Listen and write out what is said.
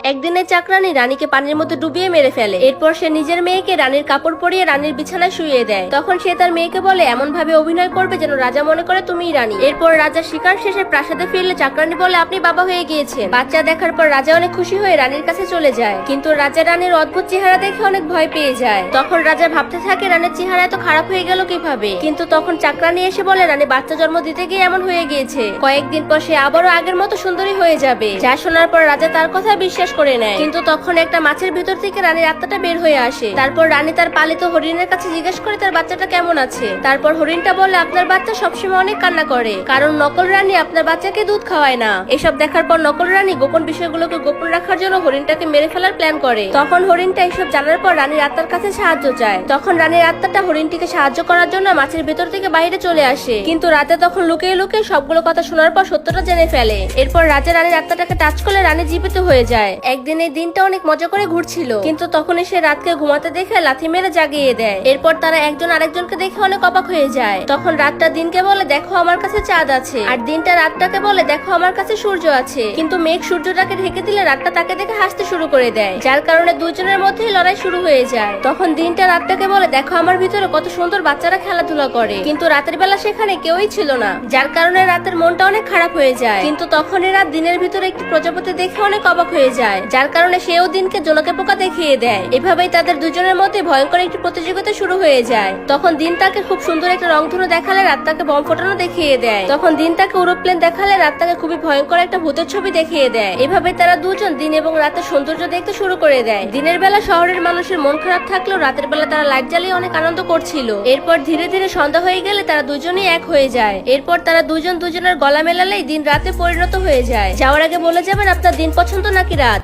একদিনের চাকরানী রানীকে পানির মধ্যে ডুবিয়ে মেরে ফেলে। এরপর সে নিজের মেয়েকে রানীর কাপড় পরিয়ে রানীর বিছানায় শুইয়ে দেয়। তখন সে তার মেয়েকে বলে এমন ভাবে অভিনয় করবে যেন রাজা মনে করে তুমিই রানী। এরপর রাজা শিকার শেষে প্রাসাদে ফিরলে চাকরানী বলে আপনি বাবা হয়ে গিয়েছেন। বাচ্চা দেখার পর রাজা অনেক খুশি হয়ে রানীর কাছে চলে যায়, কিন্তু রাজা রানীর অদ্ভুত চেহারা দেখে অনেক ভয় পেয়ে যায়। তখন রাজা ভাবতে থাকে রানীর চেহারা এত খারাপ হয়ে গেল কিভাবে। কিন্তু তখন চাকরানী এসে বলে রানী বাচ্চা জন্ম দিতে গিয়ে এমন হয়ে গিয়েছে, কয়েকদিন পর সে আবারও আগের মতো সুন্দরী হয়ে যাবে। যা শোনার পর রাজা তার কথা বিশ্বাস করে নেয়। কিন্তু তখন একটা মাছের ভিতর থেকে রানীর আত্মাটা বের হয়ে আসে। তারপর রানী তার পালিত হরিণের কাছে জিজ্ঞেস করে তার বাচ্চাটা কেমন আছে। তারপর হরিণটা বলে আপনার বাচ্চা সবসময় অনেক কান্না করে, কারণ নকল রানী আপনার বাচ্চাকে দুধ খাওয়ায় না। এসব দেখার পর নকল রানী গোপন বিষয়গুলোকে গোপন রাখার জন্য হরিণটাকে মেরে ফেলার প্ল্যান করে। তখন হরিণটা এসব জানার পর রানীর আত্মার কাছে সাহায্য চায়। তখন রানীর আত্মাটা হরিণটিকে সাহায্য করার জন্য মাছের ভেতর থেকে বাইরে চলে আসে, কিন্তু রাতে তখন লুকিয়ে লুকিয়ে সবগুলো কথা শোনার পর সত্যটা জেনে ফেলে। এরপর রাজা রানীর আত্মাটাকে টাচ করলে রানী জীবিত হয়ে যায়। একদিন এই দিনটা অনেক মজা করে ঘুরছিল, কিন্তু তখন এসে রাতকে ঘুমাতে দেখে লাথি মেরে জাগিয়ে দেয়। এরপর তারা একজন আরেকজনকে দেখে অনেক অবাক হয়ে যায়। তখন রাতটা দিনকে বলে দেখো আমার কাছে চাঁদ আছে, আর দিনটা রাতটাকে বলে দেখো আমার কাছে সূর্য আছে। কিন্তু মেঘ সূর্যটাকে ঢেকে দিলে রাতটা তাকে দেখে হাসতে শুরু করে দেয়, যার কারণে দুজনের মধ্যেই লড়াই শুরু হয়ে যায়। তখন দিনটা রাতটাকে বলে দেখো আমার ভিতরে কত সুন্দর বাচ্চারা খেলাধুলা করে, কিন্তু রাতের বেলা সেখানে কেউই ছিল না, যার কারণে রাতের মনটা অনেক খারাপ হয়ে যায়। কিন্তু তখন রাত দিনের ভিতরে একটি প্রজাপতি দেখে অনেক অবাক হয়ে যায়, যার কারণে সেও দিনকে জোনাকে পোকা দেখিয়ে দেয়। এভাবেই তাদের দুজনের মধ্যে ভয়ঙ্কর একটি প্রতিযোগিতা শুরু হয়ে যায়। তখন দিন তাকে খুব সুন্দর একটা রংধনু দেখালে রাত তাকে বম ফোটানো দেখিয়ে দেয়। তখন দিন তাকে উড়োপ্লেন দেখালে রাত তাকে খুবই ভয়ঙ্কর একটা ভূতের ছবি দেখিয়ে দেয়। এভাবে তারা দুজন দিন এবং রাতের সৌন্দর্য দেখতে শুরু করে দেয়। দিনের বেলা শহরের মানুষের মন খারাপ থাকলেও রাতের বেলা তারা লাইট জ্বালিয়ে অনেক আনন্দ করছিল। এরপর ধীরে ধীরে সন্ধ্যা হয়ে গেলে তারা দুজনেই এক হয়ে যায়। এরপর তারা দুজন দুজনের গলা মেলালেই দিন রাতে পরিণত হয়ে যায়। যাওয়ার আগে বলে যাবেন আপনার দিন পছন্দ নাকি রাত।